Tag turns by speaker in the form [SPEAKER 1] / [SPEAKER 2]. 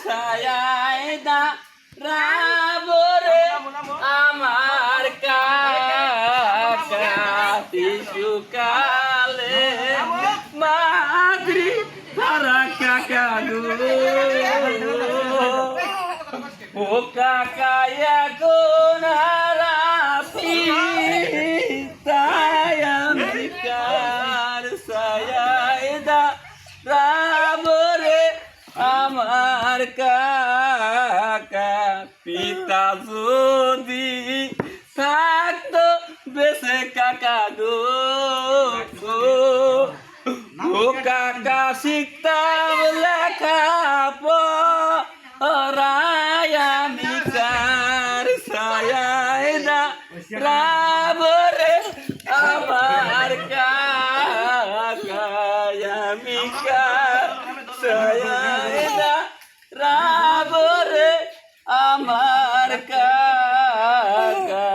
[SPEAKER 1] ছায়ায় দা রাবরে আমার কাকা শিশুকালে মাদ্রি তারা কাকা গো ও কাকা এখন হারাপি তাই আমি কার ছায়ায় দা রাবরে আমার কাকা পিতা যদি থাকতো বেশে কাকা গো ও কাকা শিখতাম লেখা পড়ায় আমি কার ছায়ায় দা রাবরে আমার কাকা আমি কার ছায়ায় দা রাবরে আমার কাকা